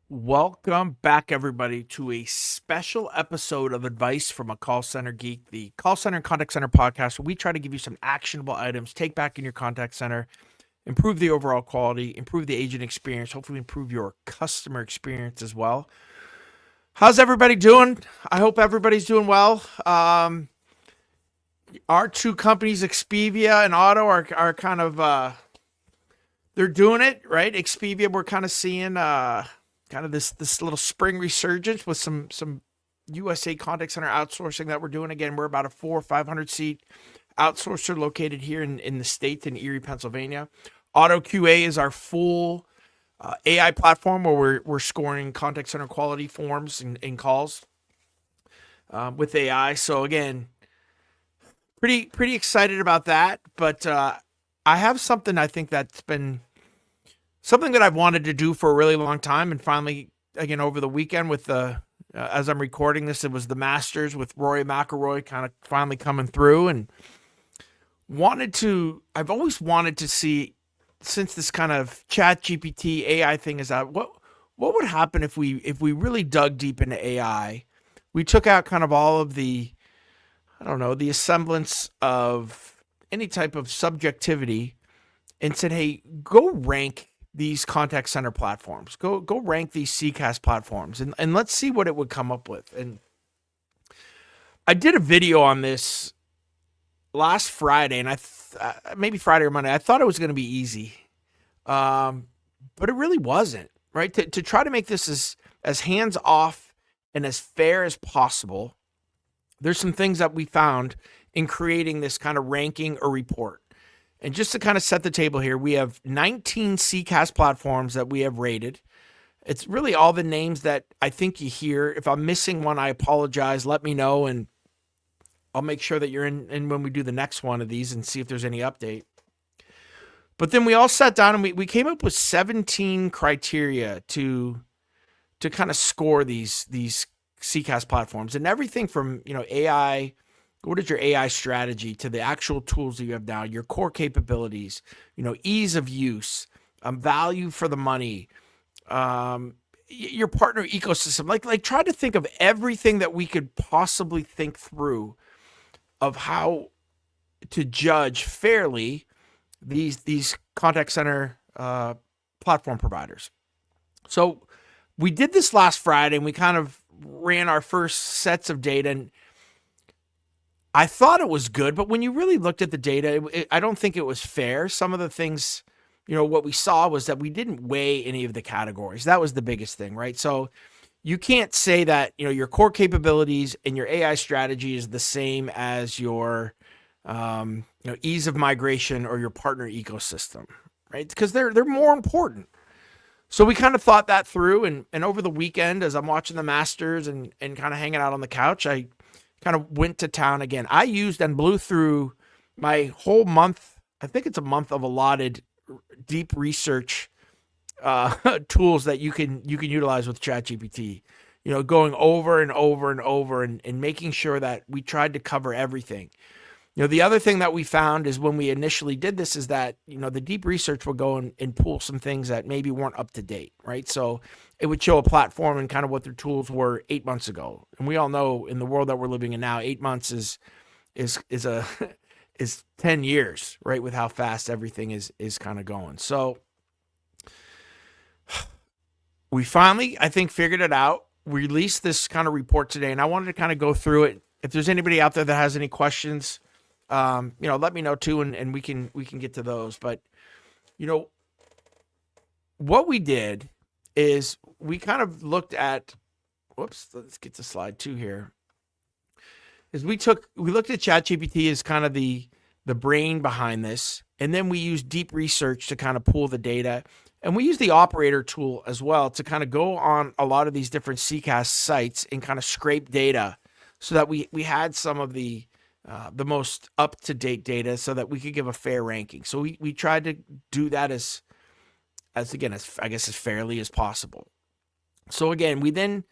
Welcome back, everybody, to a special episode of Advice from a Call Center Geek, the Call Center and Contact Center podcast, where we try to give you some actionable items, take back in your contact center, improve the overall quality, improve the agent experience, hopefully improve your customer experience as well. How's everybody doing? I hope everybody's doing well. Our two companies, Expedia and Auto, are kind of they're doing it right. Expedia, we're kind of seeing kind of this little spring resurgence with some USA contact center outsourcing that we're doing. Again, we're about a 400 or 500 seat outsourcer located here in the state in Erie, Pennsylvania. Auto QA is our full AI platform where we're scoring contact center quality forms and calls with AI. So again, pretty excited about that. But I have something I think that's been something that I've wanted to do for a really long time, and finally, again, over the weekend with the as I'm recording this, it was the Masters with Rory McIlroy kind of finally coming through, and I've always wanted to see, since this kind of ChatGPT AI thing is out, what would happen if we really dug deep into AI? We took out kind of all of the, I don't know, the semblance of any type of subjectivity and said, hey, go rank these contact center platforms. Go rank these CCaaS platforms and let's see what it would come up with. And I did a video on this last Friday, and maybe Friday or Monday. I thought it was going to be easy, but it really wasn't. Right, to try to make this as hands off and as fair as possible. There's some things that we found in creating this kind of ranking or report. And just to kind of set the table here, we have 19 CCaaS platforms that we have rated. It's really all the names that I think you hear. If I'm missing one, I apologize. Let me know, and I'll make sure that you're in when we do the next one of these and see if there's any update. But then we all sat down and we came up with 17 criteria to kind of score these CCaaS platforms, and everything from AI. What is your AI strategy to the actual tools that you have now, your core capabilities, ease of use, value for the money, your partner ecosystem. Like try to think of everything that we could possibly think through of how to judge fairly these contact center platform providers. So we did this last Friday, and we kind of ran our first sets of data, and I thought it was good, but when you really looked at the data, I don't think it was fair. Some of the things, what we saw was that we didn't weigh any of the categories. That was the biggest thing, right? So you can't say that, your core capabilities and your AI strategy is the same as your, ease of migration or your partner ecosystem, right? Because they're more important. So we kind of thought that through, and over the weekend, as I'm watching the Masters and kind of hanging out on the couch, I kind of went to town again. I used and blew through my whole month. I think it's a month of allotted deep research tools that you can utilize with ChatGPT. Going over and over and over and making sure that we tried to cover everything. The other thing that we found is when we initially did this is that, the deep research would go and pull some things that maybe weren't up to date, right? So it would show a platform and kind of what their tools were 8 months ago. And we all know in the world that we're living in now, 8 months is is 10 years, right? With how fast everything is kind of going. So we finally, I think, figured it out. We released this kind of report today, and I wanted to kind of go through it. If there's anybody out there that has any questions, let me know too, and we can get to those. But what we did is we kind of looked at. Whoops, let's get to slide 2 here. Is we looked at ChatGPT as kind of the brain behind this, and then we used deep research to kind of pull the data, and we use the operator tool as well to kind of go on a lot of these different CCaaS sites and kind of scrape data, so that we had some of the most up-to-date data so that we could give a fair ranking. So we tried to do that as I guess as fairly as possible. So again, we then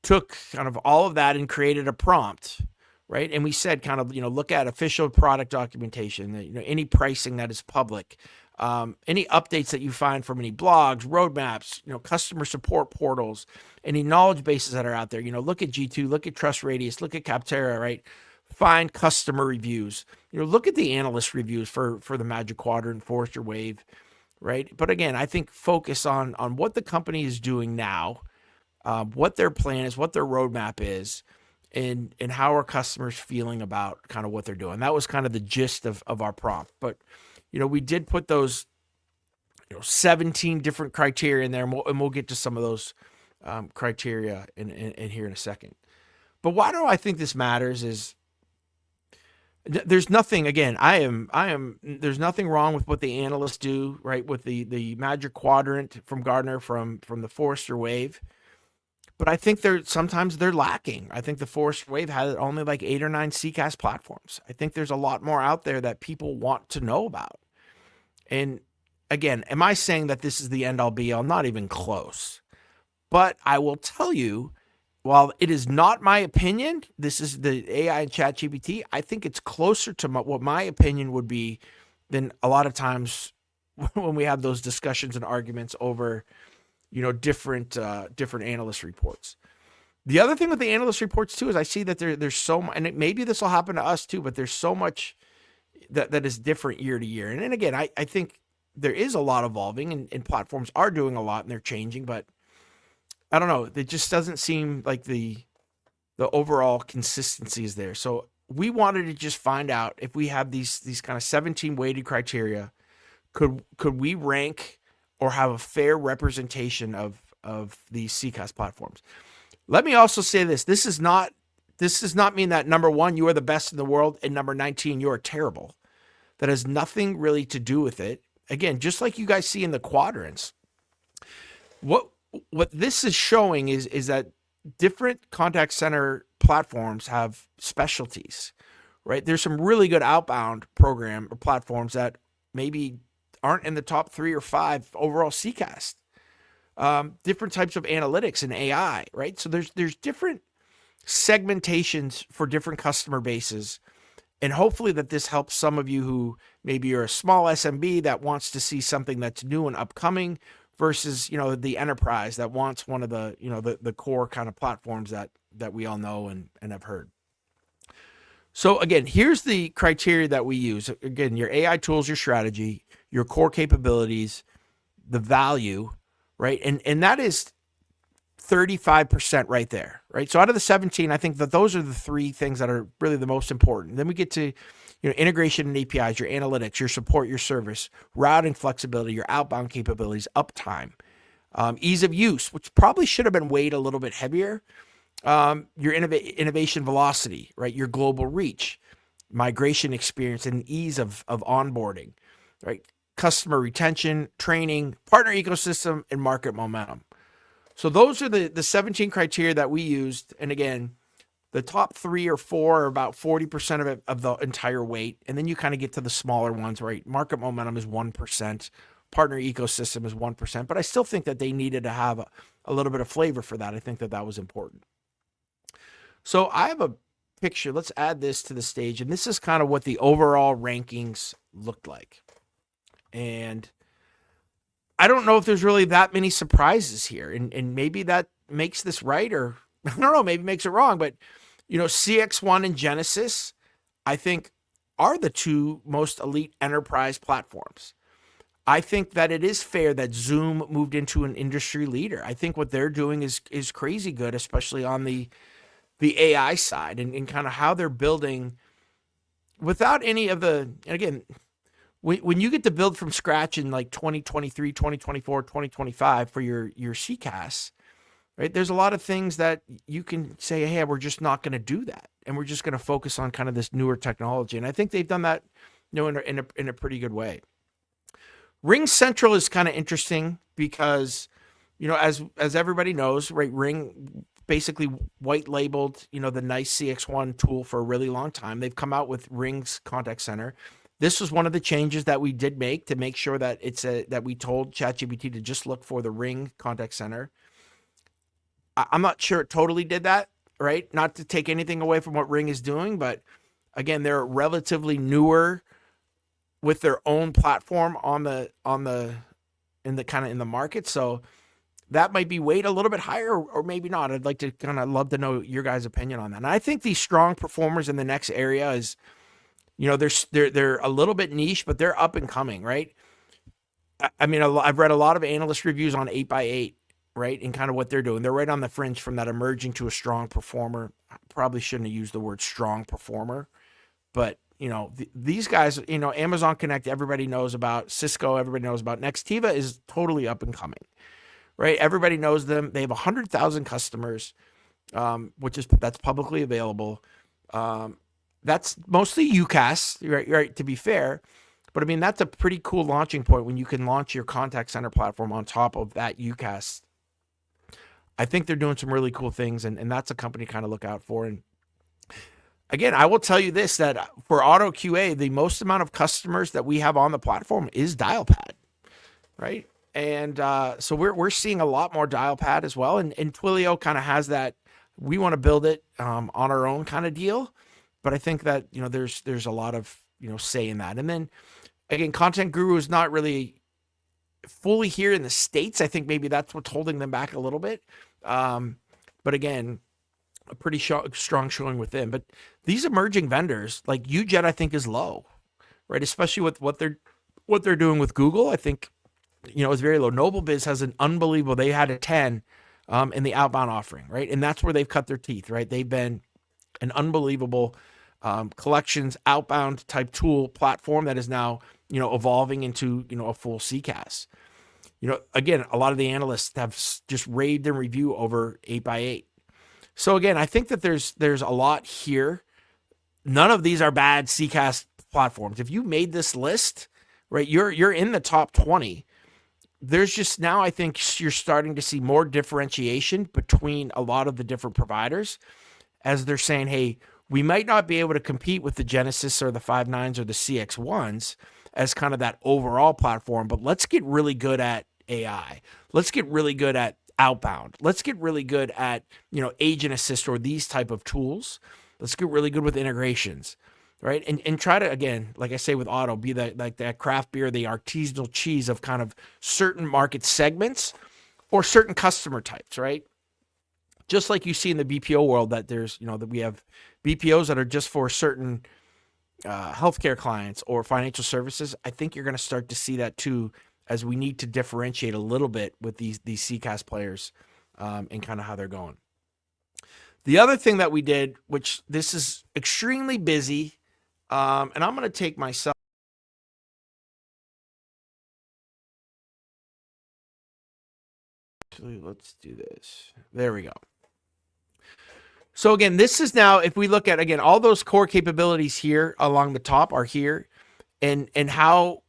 took kind of all of that and created a prompt, right? And we said kind of, look at official product documentation, any pricing that is public, any updates that you find from any blogs, roadmaps, customer support portals, any knowledge bases that are out there. Look at G2, look at Trust Radius, look at Capterra, right? Find customer reviews. Look at the analyst reviews for the Magic Quadrant, Forrester Wave, right? But again, I think focus on what the company is doing now, what their plan is, what their roadmap is, and how are customers feeling about kind of what they're doing. That was kind of the gist of our prompt. But we did put those 17 different criteria in there, and we'll get to some of those criteria in here in a second. But why do I think this matters is there's nothing, again, there's nothing wrong with what the analysts do, right? With the Magic Quadrant from Gartner, from the Forrester Wave. But I think sometimes they're lacking. I think the Forrester Wave had only like 8 or 9 CCaaS platforms. I think there's a lot more out there that people want to know about. And again, am I saying that this is the end all be all? Not even close. But I will tell you, while it is not my opinion, this is the AI and ChatGPT, I think it's closer to what my opinion would be than a lot of times when we have those discussions and arguments over, different analyst reports. The other thing with the analyst reports too is I see that there's so much, and maybe this will happen to us too, but there's so much that is different year to year. And then again, I think there is a lot evolving, and platforms are doing a lot and they're changing, but I don't know. It just doesn't seem like the overall consistency is there. So we wanted to just find out if we have these kind of 17 weighted criteria, could we rank or have a fair representation of these CCaaS platforms? Let me also say this. This does not mean that number 1, you are the best in the world, and number 19, you are terrible. That has nothing really to do with it. Again, just like you guys see in the quadrants, what this is showing is that different contact center platforms have specialties, right? There's some really good outbound program or platforms that maybe aren't in the top 3 or 5 overall CCaaS. Different types of analytics and AI, right? So there's different segmentations for different customer bases. And hopefully that this helps some of you who maybe you're a small SMB that wants to see something that's new and upcoming versus, the enterprise that wants one of the, the core kind of platforms that we all know and have heard. So again, here's the criteria that we use. Again, your AI tools, your strategy, your core capabilities, the value, right? And that is 35% right there, right? So out of the 17, I think that those are the 3 things that are really the most important. Then we get to, integration and APIs, your analytics, your support, your service, routing flexibility, your outbound capabilities, uptime, ease of use, which probably should have been weighed a little bit heavier. Your innovation velocity, right? Your global reach, migration experience, and ease of onboarding, right? Customer retention, training, partner ecosystem, and market momentum. So those are the 17 criteria that we used. And again, the top 3 or 4 are about 40% of the entire weight. And then you kind of get to the smaller ones, right? Market momentum is 1%. Partner ecosystem is 1%. But I still think that they needed to have a little bit of flavor for that. I think that was important. So I have a picture. Let's add this to the stage. And this is kind of what the overall rankings looked like. And I don't know if there's really that many surprises here. And maybe that makes this right, or I don't know, maybe makes it wrong. But, CX1 and Genesys, I think, are the 2 most elite enterprise platforms. I think that it is fair that Zoom moved into an industry leader. I think what they're doing is crazy good, especially on the AI side and kind of how they're building without any of the, and again, when you get to build from scratch in like 2023, 2024, 2025 for your CCaaS, right? There's a lot of things that you can say, hey, we're just not going to do that. And we're just going to focus on kind of this newer technology. And I think they've done that, in a pretty good way. Ring Central is kind of interesting because, as everybody knows, right? Ring basically white labeled, the nice CX1 tool for a really long time. They've come out with Ring's contact center. This was one of the changes that we did make to make sure that that we told ChatGPT to just look for the Ring contact center. I'm not sure it totally did that, right? Not to take anything away from what Ring is doing, but again, they're relatively newer with their own platform in the market. So that might be weight a little bit higher, or maybe not. I'd like to kind of love to know your guys' opinion on that. And I think these strong performers in the next area is, they're a little bit niche, but they're up and coming, right? I mean, I've read a lot of analyst reviews on 8x8, right, and kind of what they're doing. They're right on the fringe from that emerging to a strong performer. I probably shouldn't have used the word strong performer, but these guys, Amazon Connect, everybody knows about. Cisco, everybody knows about. Nextiva is totally up and coming, right? Everybody knows them. They have 100,000 customers, that's publicly available. That's mostly UCaaS, right? To be fair, but I mean that's a pretty cool launching point when you can launch your contact center platform on top of that UCaaS. I think they're doing some really cool things, and that's a company to kind of look out for. And again, I will tell you this, that for Auto QA, the most amount of customers that we have on the platform is Dialpad, right? And so we're seeing a lot more Dialpad as well. And Twilio kind of has that, we want to build it on our own kind of deal. But I think that, there's a lot of, say in that. And then again, Content Guru is not really fully here in the States. I think maybe that's what's holding them back a little bit. But again, a pretty strong showing with them. But these emerging vendors like UJet, I think is low, right? Especially with what they're doing with Google. I think, it's very low. NobleBiz has an unbelievable, they had a 10 in the outbound offering, right? And that's where they've cut their teeth, right? They've been an unbelievable collections outbound type tool platform that is now, evolving into, a full CCaaS. Again, a lot of the analysts have just raved and review over 8x8. So again, I think that there's a lot here. None of these are bad CCaaS platforms. If you made this list, right, you're in the top 20. There's just now, I think you're starting to see more differentiation between a lot of the different providers as they're saying, hey, we might not be able to compete with the Genesis or the 5.9s or the CX1s as kind of that overall platform, but let's get really good at AI. Let's get really good at outbound. Let's get really good at, agent assist or these type of tools. Let's get really good with integrations, right? And try to, again, like I say with auto, be that craft beer, the artisanal cheese of kind of certain market segments or certain customer types, right? Just like you see in the BPO world that there's, that we have BPOs that are just for certain healthcare clients or financial services. I think you're going to start to see that too, as we need to differentiate a little bit with these CCaaS players and kind of how they're going. The other thing that we did, which this is extremely busy, and I'm going to take myself. Actually, let's do this. There we go. So again, this is now, if we look at, again, all those core capabilities here along the top are here, and how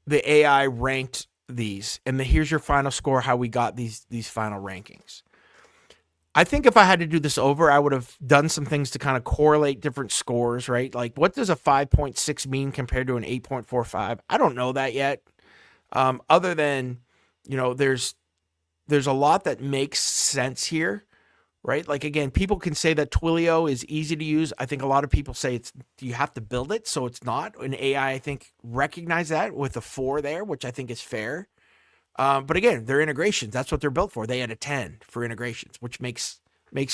the AI ranked these. And here's your final score, how we got these final rankings. I think if I had to do this over, I would have done some things to kind of correlate different scores, right? Like, what does a 5.6 mean compared to an 8.45? I don't know that yet. Other than, there's a lot that makes sense here, right? Like, again, people can say that Twilio is easy to use. I think a lot of people say you have to build it, so it's not. And AI, I think, recognize that with a 4 there, which I think is fair. But again, they're integrations. That's what they're built for. They had a 10 for integrations, which makes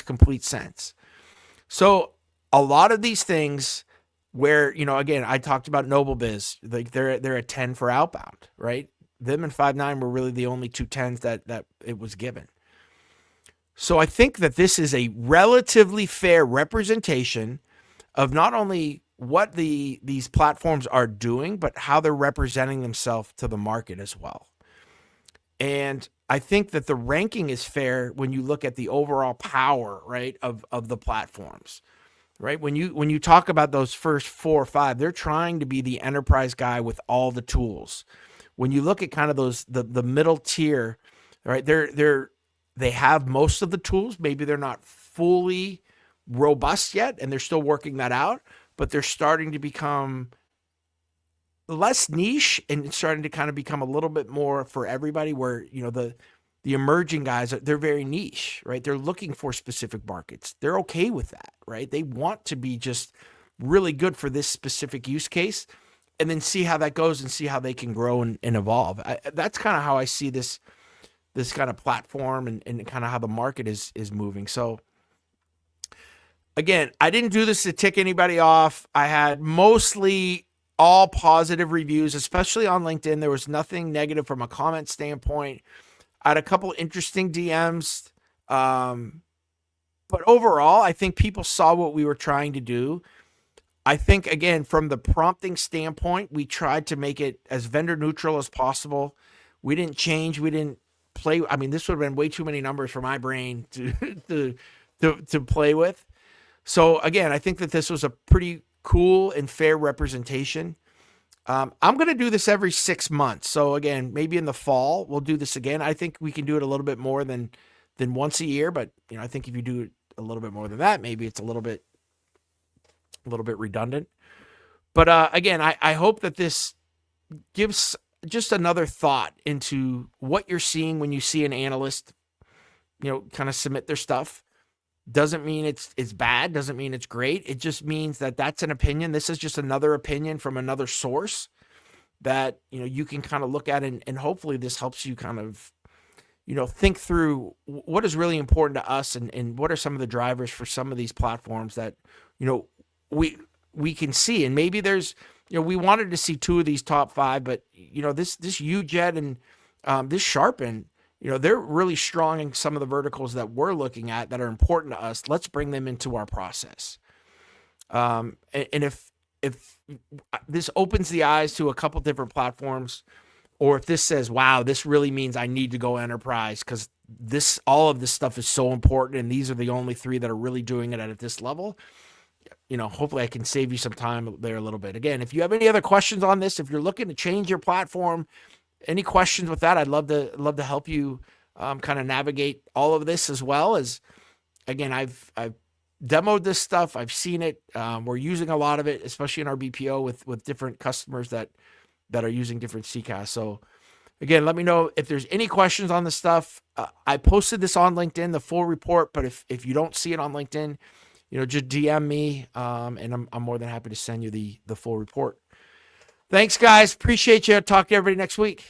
complete sense. So a lot of these things where, again, I talked about NobleBiz, like they're a 10 for outbound, right? Them and 5.9 were really the only two 10s that it was given. So I think that this is a relatively fair representation of not only what these platforms are doing, but how they're representing themselves to the market as well. And I think that the ranking is fair when you look at the overall power, right, of the platforms, right? When you talk about those first 4 or 5, they're trying to be the enterprise guy with all the tools. When you look at kind of those the middle tier, right, they have most of the tools. Maybe they're not fully robust yet, and they're still working that out, but they're starting to become less niche and starting to kind of become a little bit more for everybody, where, the emerging guys, they're very niche, right? They're looking for specific markets. They're okay with that, right? They want to be just really good for this specific use case. and then see how that goes and see how they can grow and evolve. That's kind of how I see this kind of platform and kind of how the market is moving. So again, I didn't do this to tick anybody off. I had mostly all positive reviews, especially on LinkedIn. There was nothing negative from a comment standpoint. I had a couple interesting DMs. But overall, I think people saw what we were trying to do. I think, again, from the prompting standpoint, we tried to make it as vendor neutral as possible. We didn't change. We didn't play. I mean, this would have been way too many numbers for my brain to play with. So again, I think that this was a pretty cool and fair representation. I'm going to do this every 6 months. So again, maybe in the fall, we'll do this again. I think we can do it a little bit more than once a year, but I think if you do it a little bit more than that, maybe it's a little bit redundant. But again, I hope that this gives just another thought into what you're seeing when you see an analyst, kind of submit their stuff. Doesn't mean it's bad. Doesn't mean it's great. It just means that that's an opinion. This is just another opinion from another source that, you can kind of look at, and hopefully this helps you kind of, think through what is really important to us and what are some of the drivers for some of these platforms that, we can see. And maybe there's, we wanted to see 2 of these top 5, but, this UJet and this Sharpen, they're really strong in some of the verticals that we're looking at that are important to us. Let's bring them into our process. And if this opens the eyes to a couple different platforms, or if this says, wow, this really means I need to go enterprise because all of this stuff is so important and these are the only 3 that are really doing it at this level, hopefully I can save you some time there a little bit. Again, if you have any other questions on this, if you're looking to change your platform, any questions with that, I'd love to help you kind of navigate all of this, as well as, again, I've demoed this stuff. I've seen it. We're using a lot of it, especially in our BPO with different customers that are using different CCaaS. So again, let me know if there's any questions on this stuff. I posted this on LinkedIn, the full report, but if you don't see it on LinkedIn, just DM me, and I'm more than happy to send you the full report. Thanks, guys. Appreciate you. Talk to everybody next week.